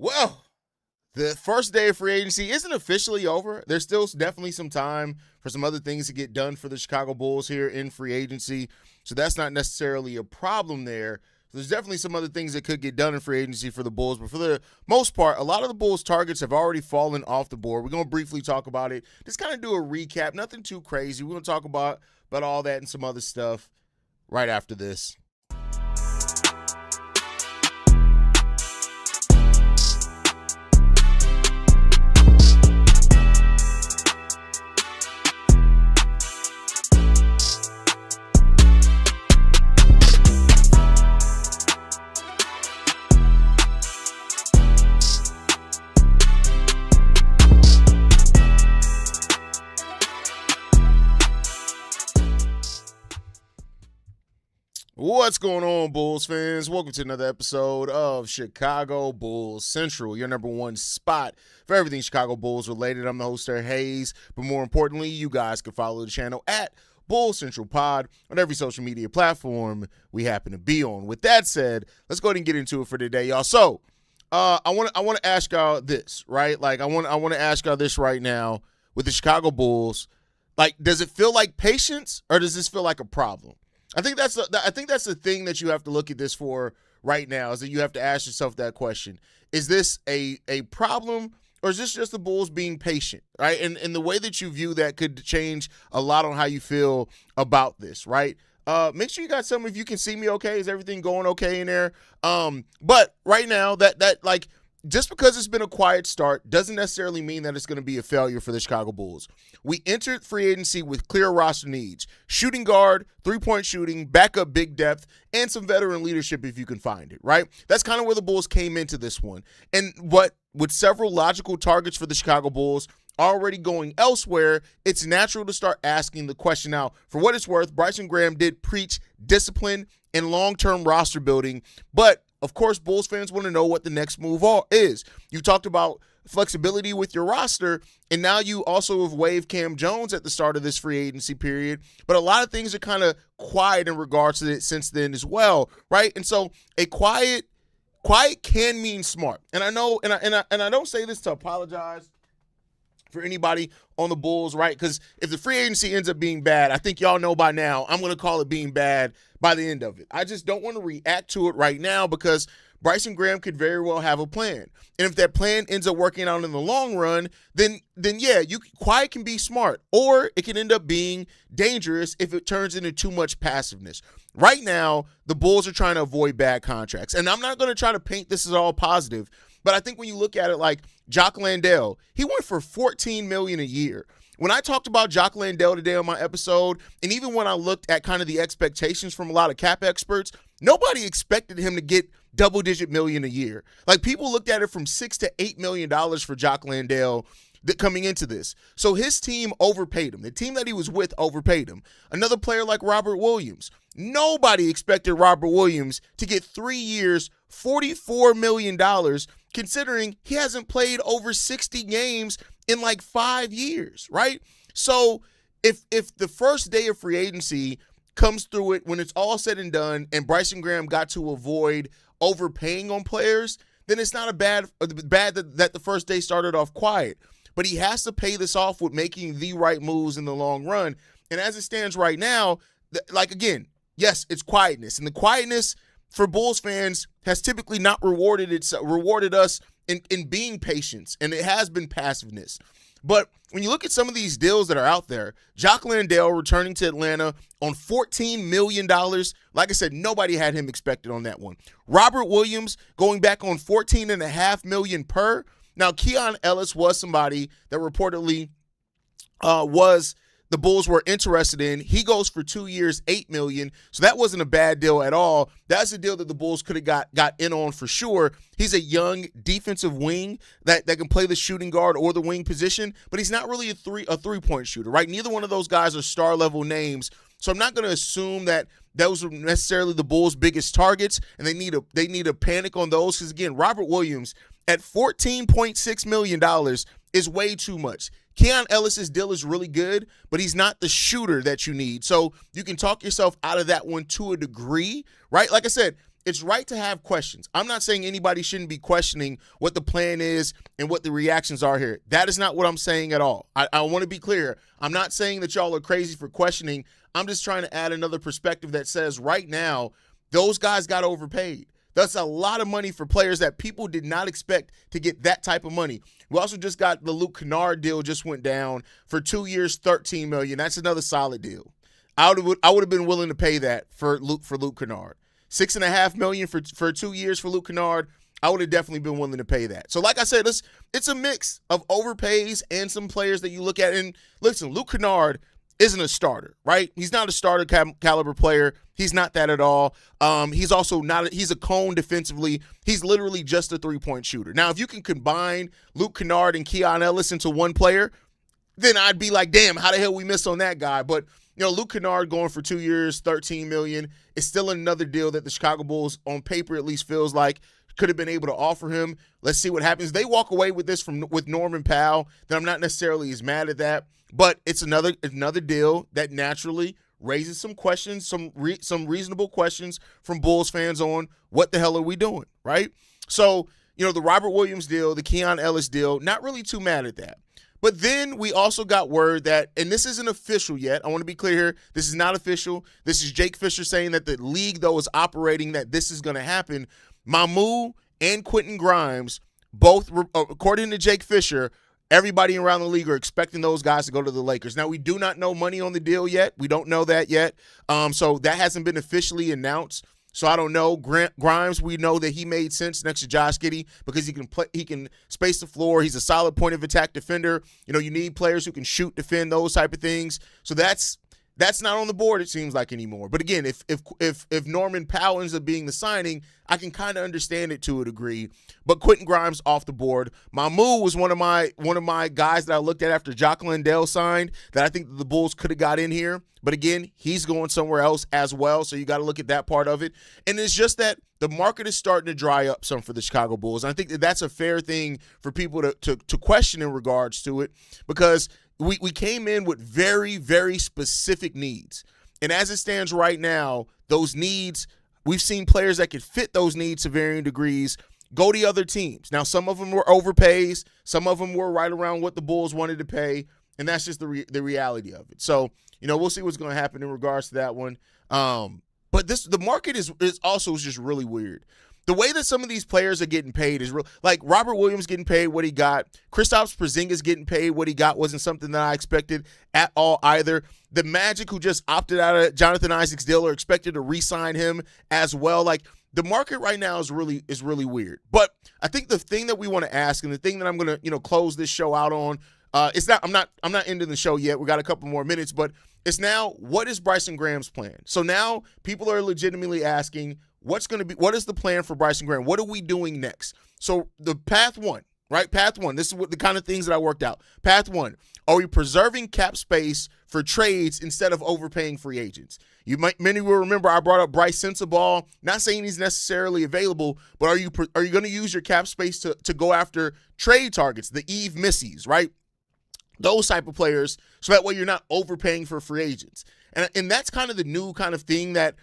Well, the first day of free agency isn't officially over. There's still definitely some time for some other things to get done for the Chicago Bulls here in free agency. So that's not necessarily a problem there. There's definitely some other things that could get done in free agency for the Bulls. But for the most part, a lot of the Bulls' targets have already fallen off the board. We're going to briefly talk about it. Just kind of do a recap. Nothing too crazy. We're going to talk about all that and some other stuff right after this. What's going on, Bulls fans? Welcome to another episode of Chicago Bulls Central, your number one spot for everything Chicago Bulls related. I'm the host there, Haize, but more importantly, you guys can follow the channel at Bulls Central Pod on every social media platform we happen to be on. With that said, let's go ahead and get into it for today, y'all. So, I want to ask y'all this, right? Like, I want to ask y'all this right now with the Chicago Bulls. Like, does it feel like patience, or does this feel like a problem? I think that's the thing that you have to look at this for right now, is that you have to ask yourself that question. Is this a problem, or is this just the Bulls being patient, right? And the way that you view that could change a lot on how you feel about this, right? Make sure you got some, if you can see me okay. Is everything going okay in there? But right now, that like, just because it's been a quiet start doesn't necessarily mean that it's going to be a failure for the Chicago Bulls. We entered free agency with clear roster needs: shooting guard, three-point shooting, backup big depth, and some veteran leadership if you can find it, right? That's kind of where the Bulls came into this one. And with several logical targets for the Chicago Bulls already going elsewhere, it's natural to start asking the question. Now, for what it's worth, Bryson Graham did preach discipline and long-term roster building, but of course, Bulls fans want to know what the next move is. You talked about flexibility with your roster, and now you also have waived Cam Jones at the start of this free agency period. But a lot of things are kind of quiet in regards to it since then as well, right? And so a quiet can mean smart. And I know, and I don't say this to apologize for anybody on the Bulls, right? Because if the free agency ends up being bad, I think y'all know by now, I'm going to call it being bad by the end of it. I just don't want to react to it right now, because Bryson Graham could very well have a plan. And if that plan ends up working out in the long run, then yeah, quiet can be smart, or it can end up being dangerous if it turns into too much passiveness. Right now, the Bulls are trying to avoid bad contracts. And I'm not going to try to paint this as all positive, but I think when you look at it, like Jock Landale, he went for $14 million a year. When I talked about Jock Landale today on my episode, and even when I looked at kind of the expectations from a lot of cap experts, nobody expected him to get double-digit million a year. Like, people looked at it from $6 to $8 million for Jock Landale coming into this. So his team overpaid him. The team that he was with overpaid him. Another player like Robert Williams. Nobody expected Robert Williams to get 3 years, $44 million, considering he hasn't played over 60 games in like 5 years, right? So if the first day of free agency comes through it when it's all said and done, and Bryson Graham got to avoid overpaying on players, then it's not bad that the first day started off quiet. But he has to pay this off with making the right moves in the long run. And as it stands right now, like, again, yes, it's quietness. And the quietness for Bulls fans has typically not rewarded us in being patient, and it has been passiveness. But when you look at some of these deals that are out there, Jock Landale returning to Atlanta on $14 million, like I said, nobody had him expected on that one. Robert Williams going back on $14.5 million per. Now, Keon Ellis was somebody that reportedly the Bulls were interested in. He goes for 2 years, $8 million. So that wasn't a bad deal at all. That's a deal that the Bulls could have got in on for sure. He's a young defensive wing that can play the shooting guard or the wing position, but he's not really a three-point shooter, right? Neither one of those guys are star-level names. So I'm not going to assume that those are necessarily the Bulls' biggest targets, and they need to panic on those, because, again, Robert Williams at $14.6 million is way too much. Keon Ellis' deal is really good, but he's not the shooter that you need. So you can talk yourself out of that one to a degree, right? Like I said, it's right to have questions. I'm not saying anybody shouldn't be questioning what the plan is and what the reactions are here. That is not what I'm saying at all. I want to be clear. I'm not saying that y'all are crazy for questioning. I'm just trying to add another perspective that says right now, those guys got overpaid. That's a lot of money for players that people did not expect to get that type of money. We also just got the Luke Kennard deal just went down for 2 years, $13 million. That's another solid deal. I would have been willing to pay that for Luke Kennard. $6.5 million for 2 years for Luke Kennard. I would have definitely been willing to pay that. So like I said, it's a mix of overpays and some players that you look at. And listen, Luke Kennard isn't a starter, right? He's not a starter caliber player. He's not that at all. He's also not. He's a cone defensively. He's literally just a three-point shooter. Now, if you can combine Luke Kennard and Keon Ellis into one player, then I'd be like, damn, how the hell we missed on that guy? But Luke Kennard going for 2 years, $13 million is still another deal that the Chicago Bulls, on paper at least, feels like could have been able to offer him. Let's see what happens. They walk away with this with Norman Powell, then I'm not necessarily as mad at that. But it's another deal that naturally raises some questions, some reasonable questions from Bulls fans on what the hell are we doing, right? So, the Robert Williams deal, the Keon Ellis deal, not really too mad at that. But then we also got word that, and this isn't official yet, I want to be clear here, this is not official. This is Jake Fisher saying that the league, though, is operating that this is going to happen. Mamu and Quentin Grimes, both, according to Jake Fisher, everybody around the league are expecting those guys to go to the Lakers. Now, we do not know money on the deal yet. We don't know that yet. So that hasn't been officially announced. So I don't know. Grimes, we know that he made sense next to Josh Giddey because he can space the floor. He's a solid point of attack defender. You need players who can shoot, defend, those type of things. So that's not on the board, it seems like, anymore. But again, if Norman Powell ends up being the signing, I can kind of understand it to a degree. But Quentin Grimes off the board. Mamu was one of my guys that I looked at after Jock Landale signed that I think that the Bulls could have got in here. But again, he's going somewhere else as well, so you got to look at that part of it. And it's just that the market is starting to dry up some for the Chicago Bulls. And I think that that's a fair thing for people to question in regards to it, because we came in with very, very specific needs. And as it stands right now, those needs, we've seen players that could fit those needs to varying degrees go to other teams. Now, some of them were overpays. Some of them were right around what the Bulls wanted to pay. And that's just the reality of it. So, we'll see what's going to happen in regards to that one. But the market is also just really weird. The way that some of these players are getting paid is real. Like Robert Williams getting paid what he got. Kristaps Porzingis getting paid what he got wasn't something that I expected at all either. The Magic, who just opted out of Jonathan Isaac's deal, are expected to re-sign him as well. Like, the market right now is really weird. But I think the thing that we want to ask, and the thing that I'm going to close this show out on, I'm not ending the show yet. We got a couple more minutes, but it's now, what is Bryson Graham's plan? So now people are legitimately asking, what is the plan for Bryson Graham? What are we doing next? So the path one, right? Path one, this is what the kind of things that I worked out. Path one, are we preserving cap space for trades instead of overpaying free agents? Many will remember I brought up Bryce Sensabaugh, not saying he's necessarily available, but are you going to use your cap space to go after trade targets, the Eve Missies, right? Those type of players, so that way you're not overpaying for free agents. And that's kind of the new kind of thing that,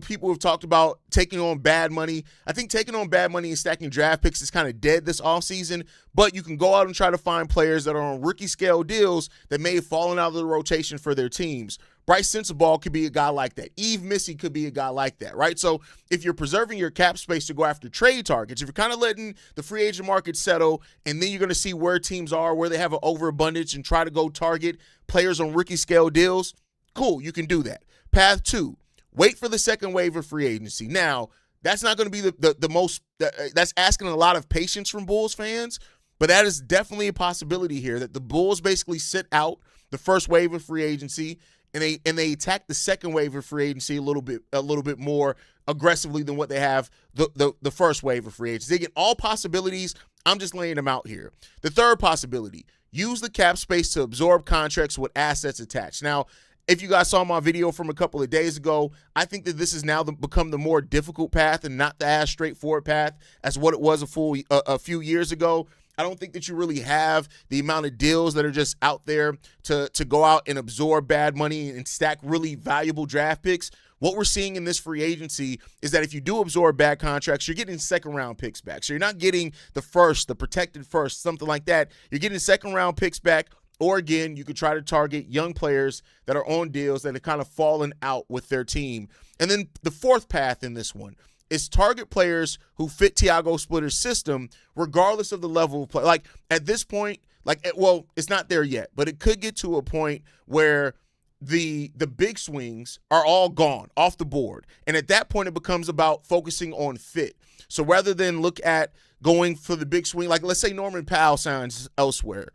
people have talked about, taking on bad money. I think taking on bad money and stacking draft picks is kind of dead this offseason, but you can go out and try to find players that are on rookie scale deals that may have fallen out of the rotation for their teams. Bryce Sensabaugh could be a guy like that. Eve Missy could be a guy like that, right? So if you're preserving your cap space to go after trade targets, if you're kind of letting the free agent market settle, and then you're going to see where teams are, where they have an overabundance, and try to go target players on rookie scale deals, cool, you can do that. Path two, wait for the second wave of free agency. Now, that's not going to be the most that's asking a lot of patience from Bulls fans, but that is definitely a possibility here, that the Bulls basically sit out the first wave of free agency and they attack the second wave of free agency a little bit more aggressively than what they have the first wave of free agency. They get all possibilities. I'm just laying them out here. The third possibility, use the cap space to absorb contracts with assets attached. Now, if you guys saw my video from a couple of days ago, I think that this has now become the more difficult path and not the as straightforward path as what it was a few years ago. I don't think that you really have the amount of deals that are just out there to go out and absorb bad money and stack really valuable draft picks what we're seeing in this free agency is that if you do absorb bad contracts, you're getting second-round picks back. So you're not getting the first, the protected first, something like that. You're getting second-round picks back. Or, again, you could try to target young players that are on deals that have kind of fallen out with their team. And then the fourth path in this one is target players who fit Tiago Splitter's system regardless of the level of play. Like, at this point, it's not there yet, but it could get to a point where the big swings are all gone off the board. And at that point, it becomes about focusing on fit. So rather than look at going for the big swing, like let's say Norman Powell signs elsewhere,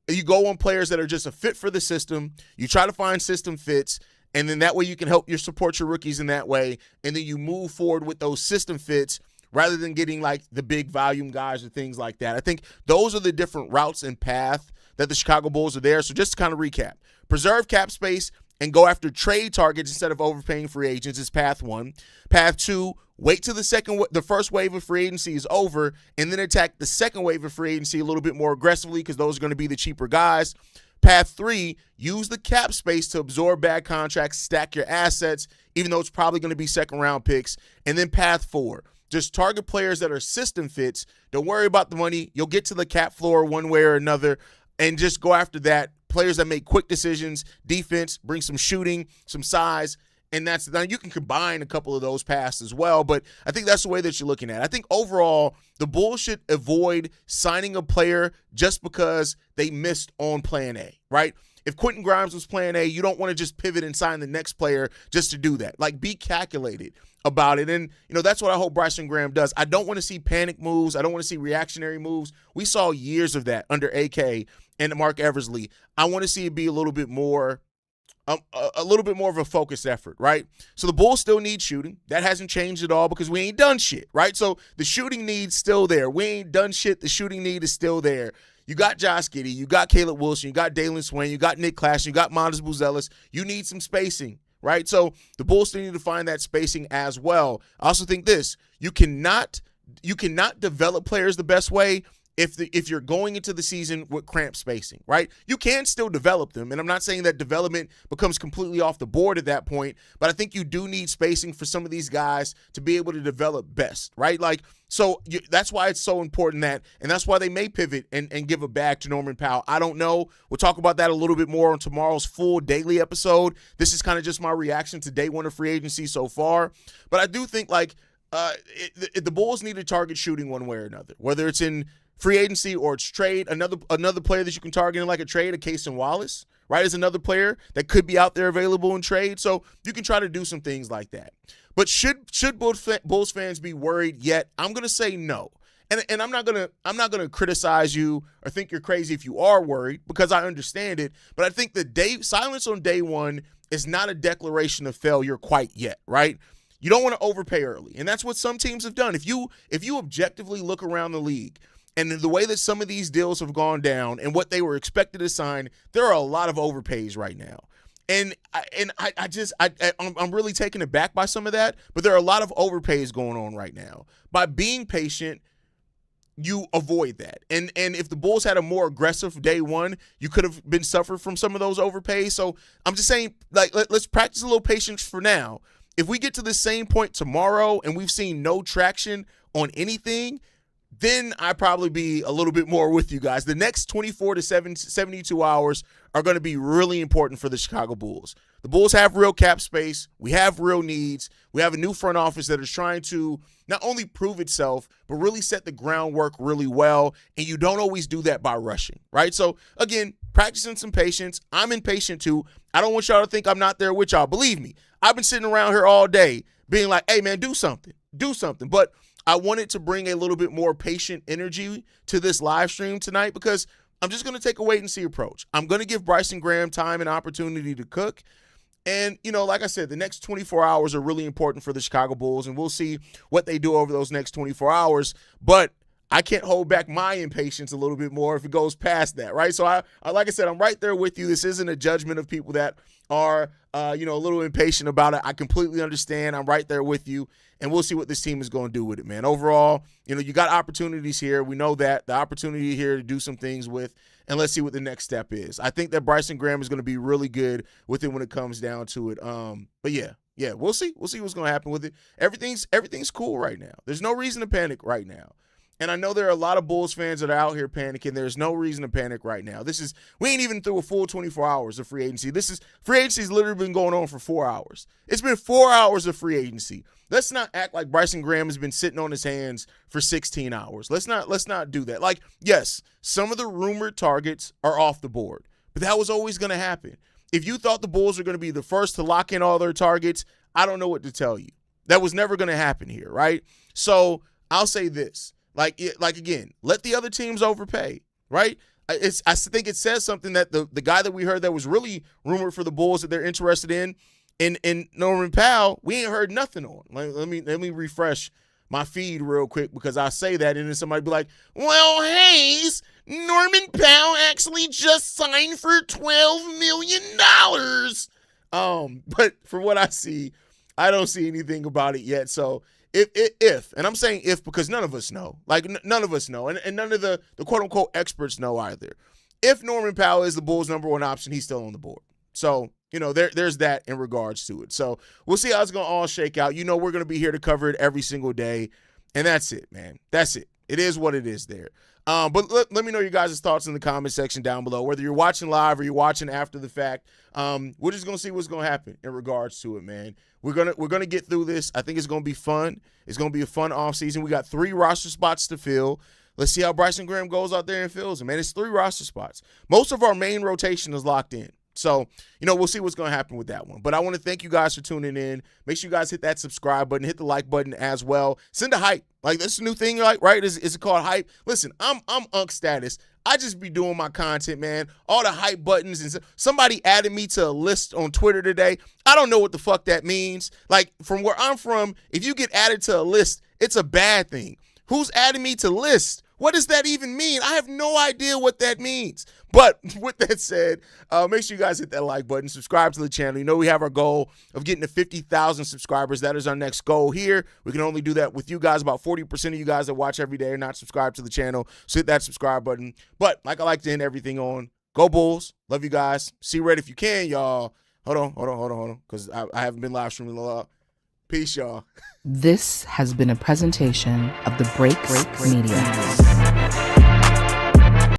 you go on players that are just a fit for the system. You try to find system fits, and then that way you can help support your rookies in that way, and then you move forward with those system fits rather than getting like the big volume guys or things like that. I think those are the different routes and path that the Chicago Bulls are there. So just to kind of recap, preserve cap space and go after trade targets instead of overpaying free agents is path one. Path two, wait till the first wave of free agency is over and then attack the second wave of free agency a little bit more aggressively because those are going to be the cheaper guys. Path three, use the cap space to absorb bad contracts, stack your assets, even though it's probably going to be second-round picks. And then path four, just target players that are system fits. Don't worry about the money. You'll get to the cap floor one way or another, and just go after that. Players that make quick decisions, defense, bring some shooting, some size, and now you can combine a couple of those paths as well, but I think that's the way that you're looking at it. I think overall, the Bulls should avoid signing a player just because they missed on plan A, right? If Quentin Grimes was plan A, you don't want to just pivot and sign the next player just to do that. Like, be calculated about it. And, that's what I hope Bryson Graham does. I don't want to see panic moves. I don't want to see reactionary moves. We saw years of that under AK and Mark Eversley. I want to see it be a little bit more of a focused effort, right? So the Bulls still need shooting. That hasn't changed at all because we ain't done shit, right? So the shooting need's still there. We ain't done shit. The shooting need is still there. You got Josh Giddey. You got Caleb Wilson. You got Dalen Swain. You got Nick Claxton. You got Montes Buzelis. You need some spacing, right? So the Bulls still need to find that spacing as well. I also think this, you cannot develop players the best way if you're going into the season with cramped spacing, right? You can still develop them, and I'm not saying that development becomes completely off the board at that point, but I think you do need spacing for some of these guys to be able to develop best, right? That's why it's so important and that's why they may pivot and give a bag to Norman Powell. I don't know. We'll talk about that a little bit more on tomorrow's full daily episode. This is kind of just my reaction to day one of free agency so far, but I do think the Bulls need to target shooting one way or another, whether it's in free agency or it's trade. Another player that you can target in like a trade, a Cason Wallace, right, is another player that could be out there available in trade. So you can try to do some things like that. But should Bulls fans be worried yet? I'm gonna say no. And I'm not gonna criticize you or think you're crazy if you are worried, because I understand it. But I think the silence on day one is not a declaration of failure quite yet, right? You don't want to overpay early, and that's what some teams have done. If you objectively look around the league, and the way that some of these deals have gone down and what they were expected to sign, there are a lot of overpays right now. And I'm really taken aback by some of that, but there are a lot of overpays going on right now. By being patient, you avoid that. And if the Bulls had a more aggressive day one, you could have been suffered from some of those overpays. So I'm just saying, let's practice a little patience for now. If we get to the same point tomorrow and we've seen no traction on anything, then I'd probably be a little bit more with you guys. The next 24 to 72 hours are going to be really important for the Chicago Bulls. The Bulls have real cap space. We have real needs. We have a new front office that is trying to not only prove itself, but really set the groundwork really well. And you don't always do that by rushing, right? So, again, practicing some patience. I'm impatient too. I don't want y'all to think I'm not there with y'all. Believe me, I've been sitting around here all day being like, hey, man, do something. Do something. But I wanted to bring a little bit more patient energy to this live stream tonight because I'm just going to take a wait-and-see approach. I'm going to give Bryson Graham time and opportunity to cook. And, like I said, the next 24 hours are really important for the Chicago Bulls, and we'll see what they do over those next 24 hours. But I can't hold back my impatience a little bit more if it goes past that, right? So, I like I said, I'm right there with you. This isn't a judgment of people that are, a little impatient about it. I completely understand. I'm right there with you, and we'll see what this team is going to do with it, man. Overall, you got opportunities here. We know that. The opportunity here to do some things with, and let's see what the next step is. I think that Bryson Graham is going to be really good with it when it comes down to it. But, yeah, Yeah, we'll see. We'll see what's going to happen with it. Everything's cool right now. There's no reason to panic right now. And I know there are a lot of Bulls fans that are out here panicking. There's no reason to panic right now. We ain't even through a full 24 hours of free agency. Free agency's literally been going on for 4 hours. It's been 4 hours of free agency. Let's not act like Bryson Graham has been sitting on his hands for 16 hours. Let's not do that. Like, yes, some of the rumored targets are off the board, but that was always going to happen. If you thought the Bulls were going to be the first to lock in all their targets, I don't know what to tell you. That was never going to happen here, right? So I'll say this. Like again, let the other teams overpay, right? I think it says something that the guy that we heard that was really rumored for the Bulls that they're interested in Norman Powell, we ain't heard nothing on. Let me refresh my feed real quick because I say that and then somebody be like, well, Haize, Norman Powell actually just signed for $12 million. But from what I see, I don't see anything about it yet. So if, and I'm saying if because none of us know, like none of us know, and none of the quote unquote experts know either. If Norman Powell is the Bulls' number one option, he's still on the board. So, there's that in regards to it. So we'll see how it's going to all shake out. We're going to be here to cover it every single day. And that's it, man. That's it. It is what it is there. But let me know your guys' thoughts in the comment section down below. Whether you're watching live or you're watching after the fact, we're just going to see what's going to happen in regards to it, man. We're gonna get through this. I think it's going to be fun. It's going to be a fun offseason. We got 3 roster spots to fill. Let's see how Bryson Graham goes out there and fills them, man. It's 3 roster spots. Most of our main rotation is locked in. So, we'll see what's going to happen with that one. But I want to thank you guys for tuning in. Make sure you guys hit that subscribe button, hit the like button as well. Send a hype. Like, that's a new thing, right? Is it called hype? Listen, I'm Unk Status. I just be doing my content, man. All the hype buttons. And somebody added me to a list on Twitter today. I don't know what the fuck that means. Like, from where I'm from, if you get added to a list, it's a bad thing. Who's adding me to list? What does that even mean? I have no idea what that means. But with that said, make sure you guys hit that like button, subscribe to the channel. We have our goal of getting to 50,000 subscribers. That is our next goal here. We can only do that with you guys. About 40% of you guys that watch every day are not subscribed to the channel. So hit that subscribe button. But like I like to end everything on, go Bulls. Love you guys. See red if you can, y'all. Hold on. Because I haven't been live streaming a lot. Peace, y'all. This has been a presentation of the Break Media.